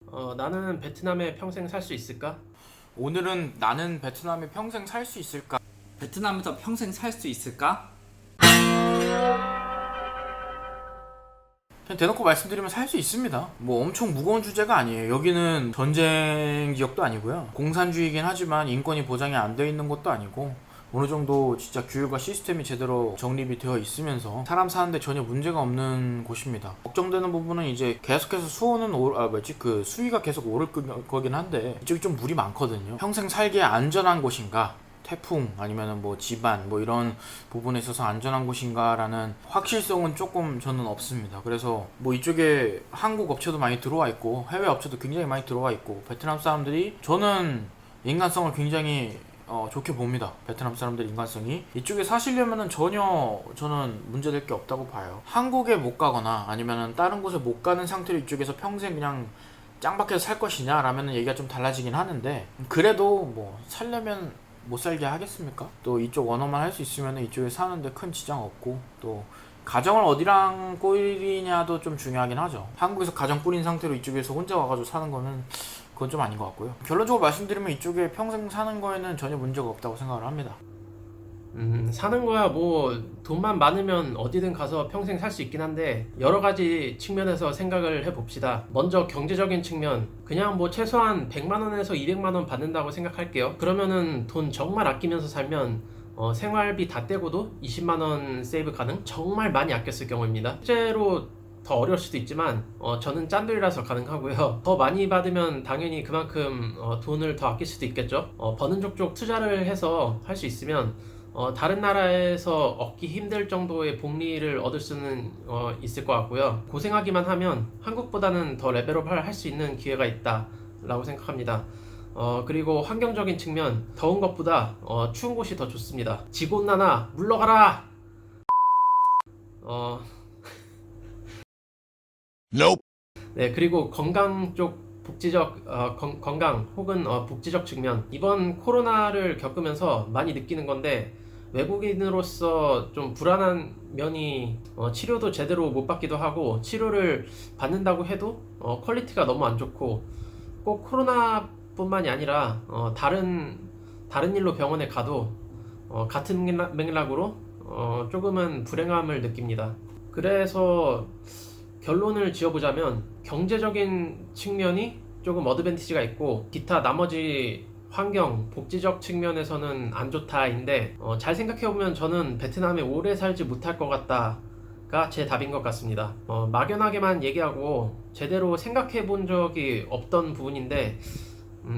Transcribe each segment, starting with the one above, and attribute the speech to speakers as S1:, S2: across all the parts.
S1: 나는 베트남에 평생 살 수 있을까?
S2: 오늘은 나는 베트남에 평생 살 수 있을까?
S3: 베트남에서 평생 살 수 있을까?
S2: 그냥 대놓고 말씀드리면 살 수 있습니다. 뭐 엄청 무거운 주제가 아니에요. 여기는 전쟁 지역도 아니고요. 공산주의이긴 하지만 인권이 보장이 안 되어 있는 것도 아니고 어느 정도 진짜 규율과 시스템이 제대로 정립이 되어 있으면서 사람 사는데 전혀 문제가 없는 곳입니다. 걱정되는 부분은 이제 계속해서 그 수위가 계속 오를 거긴 한데 이쪽이 좀 물이 많거든요. 평생 살기에 안전한 곳인가? 태풍 아니면은 뭐 지반 뭐 이런 부분에 있어서 안전한 곳인가라는 확실성은 조금 저는 없습니다. 그래서 뭐 이쪽에 한국 업체도 많이 들어와 있고 해외 업체도 굉장히 많이 들어와 있고 베트남 사람들이 저는 인간성을 굉장히 좋게 봅니다. 베트남 사람들 인간성이 이쪽에 사시려면은 전혀 저는 문제될 게 없다고 봐요. 한국에 못 가거나 아니면은 다른 곳에 못 가는 상태로 이쪽에서 평생 그냥 짱박혀서 살 것이냐 라면은 얘기가 좀 달라지긴 하는데 그래도 뭐 살려면 못 살게 하겠습니까? 또 이쪽 언어만 할 수 있으면 이쪽에 사는데 큰 지장 없고 또 가정을 어디랑 꾸리냐도 좀 중요하긴 하죠. 한국에서 가정 꾸린 상태로 이쪽에서 혼자 와가지고 사는 거는 그건 좀 아닌 것 같고요. 결론적으로 말씀드리면 이쪽에 평생 사는 거에는 전혀 문제가 없다고 생각을 합니다.
S1: 사는 거야 뭐 돈만 많으면 어디든 가서 평생 살 수 있긴 한데 여러 가지 측면에서 생각을 해봅시다. 먼저 경제적인 측면, 그냥 뭐 최소한 100만 원에서 200만 원 받는다고 생각할게요. 그러면은 돈 정말 아끼면서 살면 생활비 다 떼고도 20만 원 세이브 가능? 정말 많이 아꼈을 경우입니다. 실제로 더 어려울 수도 있지만 저는 짠돌이라서 가능하고요. 더 많이 받으면 당연히 그만큼 돈을 더 아낄 수도 있겠죠. 버는 족족 투자를 해서 할 수 있으면 다른 나라에서 얻기 힘들 정도의 복리를 얻을 수는 있을 것 같고요. 고생하기만 하면 한국보다는 더 레벨업을 할 수 있는 기회가 있다라고 생각합니다. 그리고 환경적인 측면, 더운 것보다 추운 곳이 더 좋습니다. 지구온난화 물러가라! 어,
S4: Nope.
S1: 네, 그리고 건강 쪽 복지적 건강 혹은 복지적 측면, 이번 코로나를 겪으면서 많이 느끼는 건데 외국인으로서 좀 불안한 면이 치료도 제대로 못 받기도 하고 치료를 받는다고 해도 퀄리티가 너무 안 좋고 꼭 코로나뿐만이 아니라 다른 일로 병원에 가도 같은 맥락으로 조금은 불행함을 느낍니다. 그래서 결론을 지어보자면 경제적인 측면이 조금 어드밴티지가 있고 기타 나머지 환경, 복지적 측면에서는 안 좋다인데 잘 생각해보면 저는 베트남에 오래 살지 못할 것 같다가 제 답인 것 같습니다. 막연하게만 얘기하고 제대로 생각해본 적이 없던 부분인데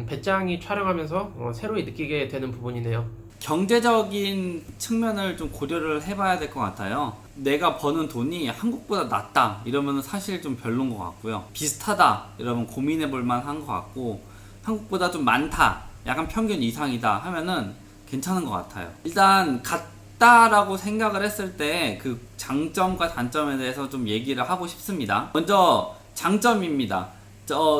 S1: 배짱이 촬영하면서 새로이 느끼게 되는 부분이네요.
S3: 경제적인 측면을 좀 고려를 해봐야 될 것 같아요. 내가 버는 돈이 한국보다 낫다 이러면 사실 좀 별론 것 같고요. 비슷하다 이러면 고민해볼 만한 것 같고 한국보다 좀 많다, 약간 평균 이상이다 하면은 괜찮은 것 같아요. 일단 같다라고 생각을 했을 때 그 장점과 단점에 대해서 좀 얘기를 하고 싶습니다. 먼저 장점입니다.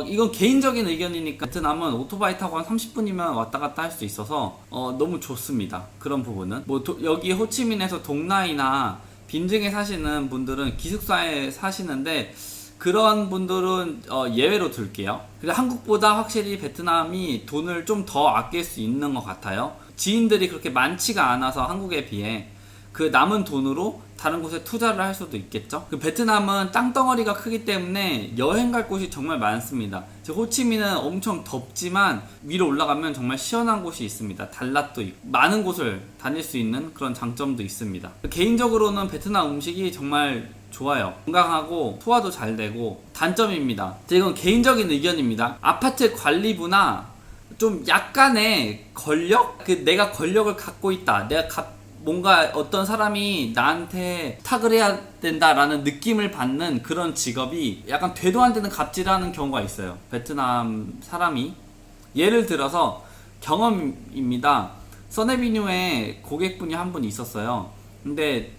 S3: 이건 개인적인 의견이니까 베트남은 오토바이 타고 한 30분이면 왔다 갔다 할 수 있어서 너무 좋습니다. 그런 부분은 뭐 여기 호치민에서 동나이나 빈증에 사시는 분들은 기숙사에 사시는데 그런 분들은 예외로 둘게요. 그리고 한국보다 확실히 베트남이 돈을 좀 더 아낄 수 있는 것 같아요. 지인들이 그렇게 많지가 않아서 한국에 비해 그 남은 돈으로 다른 곳에 투자를 할 수도 있겠죠. 그 베트남은 땅덩어리가 크기 때문에 여행 갈 곳이 정말 많습니다. 호치민은 엄청 덥지만 위로 올라가면 정말 시원한 곳이 있습니다. 달랏도 있고 많은 곳을 다닐 수 있는 그런 장점도 있습니다. 개인적으로는 베트남 음식이 정말 좋아요. 건강하고 소화도 잘 되고 단점입니다. 이건 개인적인 의견입니다. 아파트 관리부나 좀 약간의 권력? 내가 권력을 갖고 있다, 뭔가 어떤 사람이 나한테 탁을 해야 된다라는 느낌을 받는 그런 직업이 약간 되도 안 되는 갑질하는 경우가 있어요. 베트남 사람이. 예를 들어서 경험입니다. 써네비뉴에 고객분이 한 분 있었어요. 근데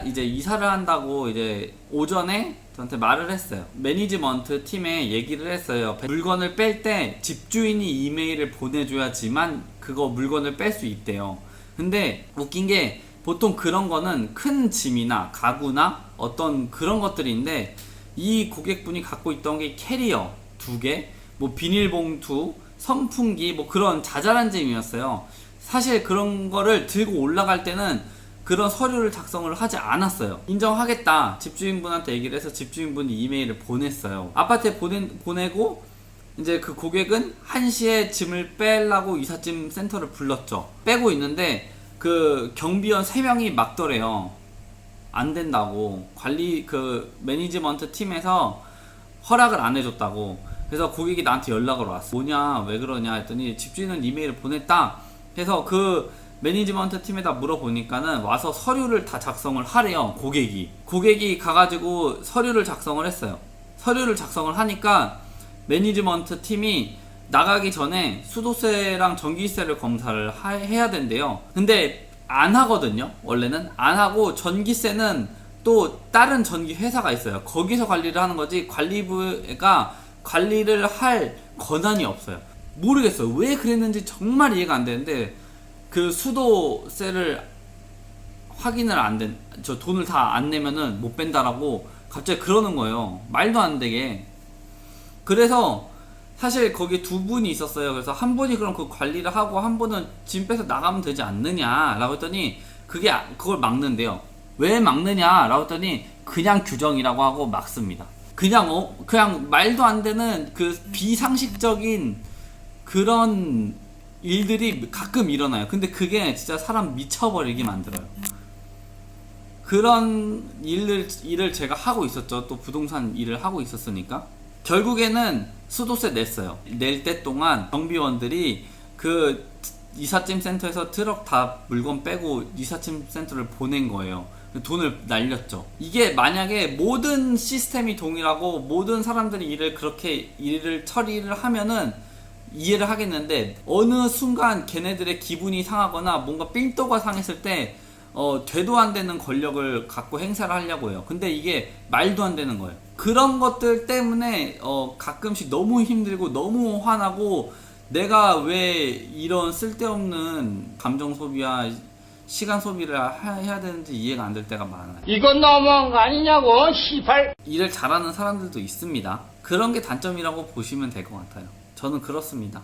S3: 이제 이사를 한다고 이제 오전에 저한테 말을 했어요. 매니지먼트 팀에 얘기를 했어요. 물건을 뺄 때 집주인이 이메일을 보내줘야지만 그거 물건을 뺄 수 있대요. 근데 웃긴 게 보통 그런 거는 큰 짐이나 가구나 어떤 그런 것들인데 이 고객분이 갖고 있던 게 캐리어 2개, 뭐 비닐봉투, 선풍기, 뭐 그런 자잘한 짐이었어요. 사실 그런 거를 들고 올라갈 때는 그런 서류를 작성을 하지 않았어요. 인정하겠다. 집주인분한테 얘기를 해서 집주인분이 이메일을 보냈어요. 아파트에 보내고 이제 그 고객은 1시에 짐을 빼려고 이삿짐 센터를 불렀죠. 빼고 있는데 그 경비원 3명이 막더래요. 안 된다고. 매니지먼트 팀에서 허락을 안 해줬다고. 그래서 고객이 나한테 연락을 왔어. 뭐냐, 왜 그러냐 했더니 집주인은 이메일을 보냈다. 그래서 그 매니지먼트 팀에다 물어보니까는 와서 서류를 다 작성을 하래요. 고객이 가가지고 서류를 작성을 했어요. 서류를 작성을 하니까 매니지먼트 팀이 나가기 전에 수도세랑 전기세를 검사를 해야 된대요. 근데 안 하거든요. 원래는 안 하고 전기세는 또 다른 전기 회사가 있어요. 거기서 관리를 하는 거지 관리부가 관리를 할 권한이 없어요. 모르겠어요. 왜 그랬는지 정말 이해가 안 되는데 그 수도세를 확인을 저 돈을 다 안 내면은 못 뺀다라고 갑자기 그러는 거예요. 말도 안 되게. 그래서 사실 거기 2분이 있었어요. 그래서 한 분이 그럼 그 관리를 하고 한 분은 짐 빼서 나가면 되지 않느냐라고 했더니 그걸 막는데요. 왜 막느냐라고 했더니 그냥 규정이라고 하고 막습니다. 그냥 말도 안 되는 그 비상식적인 그런 일들이 가끔 일어나요. 근데 그게 진짜 사람 미쳐버리게 만들어요. 그런 일을 제가 하고 있었죠. 또 부동산 일을 하고 있었으니까. 결국에는 수도세 냈어요. 낼 때 동안 경비원들이 그 이삿짐 센터에서 트럭 다 물건 빼고 이삿짐 센터를 보낸 거예요. 돈을 날렸죠. 이게 만약에 모든 시스템이 동일하고 모든 사람들이 일을 처리를 하면은 이해를 하겠는데 어느 순간 걔네들의 기분이 상하거나 뭔가 삔또가 상했을 때 되도 안 되는 권력을 갖고 행사를 하려고 해요. 근데 이게 말도 안 되는 거예요. 그런 것들 때문에 가끔씩 너무 힘들고 너무 화나고 내가 왜 이런 쓸데없는 감정 소비와 시간 소비를 해야 되는지 이해가 안 될 때가 많아요.
S4: 이건 너무한 거 아니냐고, 시발.
S3: 일을 잘하는 사람들도 있습니다. 그런 게 단점이라고 보시면 될 것 같아요. 저는 그렇습니다.